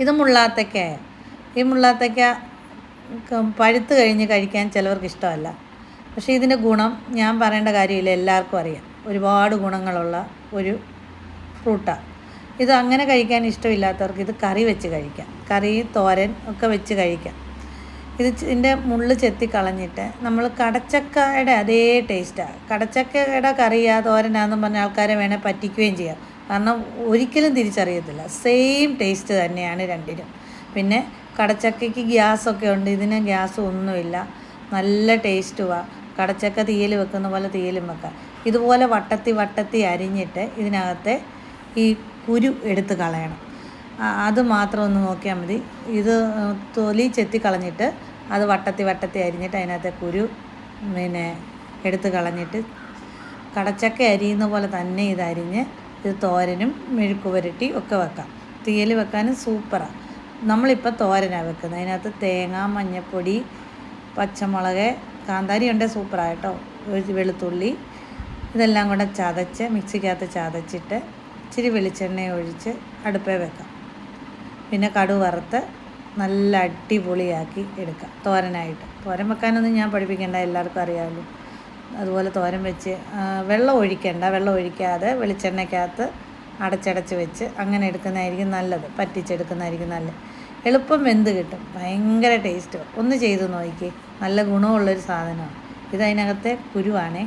ഇത് മുള്ളാത്തയ്ക്ക. ഈ മുള്ളാത്തയ്ക്ക പഴുത്ത് കഴിഞ്ഞ് കഴിക്കാൻ ചിലവർക്ക് ഇഷ്ടമല്ല. പക്ഷേ ഇതിൻ്റെ ഗുണം ഞാൻ പറയേണ്ട കാര്യമില്ല, എല്ലാവർക്കും അറിയാം. ഒരുപാട് ഗുണങ്ങളുള്ള ഒരു ഫ്രൂട്ടാണ്. ഇത് അങ്ങനെ കഴിക്കാൻ ഇഷ്ടമില്ലാത്തവർക്ക് ഇത് കറി വെച്ച് കഴിക്കാം. കറി, തോരൻ ഒക്കെ വെച്ച് കഴിക്കാം. ഇതിൻ്റെ മുള്ള് ചെത്തി കളഞ്ഞിട്ട് നമ്മൾ കടച്ചക്കയുടെ അതേ ടേസ്റ്റാണ്. കടച്ചക്കയുടെ കറിയാ തോരനാണെന്നും പറഞ്ഞ ആൾക്കാരെ വേണേൽ പറ്റിക്കുകയും ചെയ്യാം. കാരണം ഒരിക്കലും തിരിച്ചറിയത്തില്ല. സെയിം ടേസ്റ്റ് തന്നെയാണ് രണ്ടിനും. പിന്നെ കടച്ചക്കയ്ക്ക് ഗ്യാസൊക്കെ ഉണ്ട്, ഇതിന് ഗ്യാസും ഒന്നുമില്ല. നല്ല ടേസ്റ്റുമാണ്. കടച്ചക്ക തീയൽ വെക്കുന്ന പോലെ തീയലും വെക്കാം. ഇതുപോലെ വട്ടത്തി അരിഞ്ഞിട്ട് ഇതിനകത്തെ ഈ കുരു എടുത്ത് കളയണം. അത് മാത്രം ഒന്ന് നോക്കിയാൽ മതി. ഇത് തൊലി ചെത്തി കളഞ്ഞിട്ട് അത് വട്ടത്തി അരിഞ്ഞിട്ട് അതിനകത്തെ കുരു എടുത്ത് കളഞ്ഞിട്ട് കടച്ചക്ക അരിയുന്ന പോലെ തന്നെ ഇതരിഞ്ഞ് ഇത് തോരനും മെഴുക്ക് പുരട്ടി ഒക്കെ വെക്കാം. തീയൽ വെക്കാനും സൂപ്പറാണ്. നമ്മളിപ്പോൾ തോരനാണ് വെക്കുന്നത്. അതിനകത്ത് തേങ്ങ, മഞ്ഞൾപ്പൊടി, പച്ചമുളക്, കാന്താരി ഉണ്ട്, സൂപ്പറാണ് കേട്ടോ. വെളുത്തുള്ളി ഇതെല്ലാം കൂടെ ചതച്ച് മിക്സിക്കകത്ത് ചതച്ചിട്ട് ഇച്ചിരി വെളിച്ചെണ്ണ ഒഴിച്ച് അടുപ്പേ വെക്കാം. പിന്നെ കടുക് വറുത്ത് നല്ല അടിപൊളിയാക്കി എടുക്കാം തോരനായിട്ട്. തോരൻ വെക്കാനൊന്നും ഞാൻ പഠിപ്പിക്കേണ്ട, എല്ലാവർക്കും അറിയാമല്ലോ. അതുപോലെ തോരൻ വെച്ച് വെള്ളം ഒഴിക്കേണ്ട, വെള്ളം ഒഴിക്കാതെ വെളിച്ചെണ്ണയ്ക്കകത്ത് അടച്ചടച്ച് വെച്ച് അങ്ങനെ എടുക്കുന്നതായിരിക്കും നല്ലത്. പറ്റിച്ചെടുക്കുന്നതായിരിക്കും നല്ലത്. എളുപ്പം വെന്ത് കിട്ടും, ഭയങ്കര ടേസ്റ്റ്. ഒന്ന് ചെയ്ത് നോക്കിക്കേ, നല്ല ഗുണമുള്ളൊരു സാധനമാണ്. ഇതതിനകത്തെ കുരുവാണേ.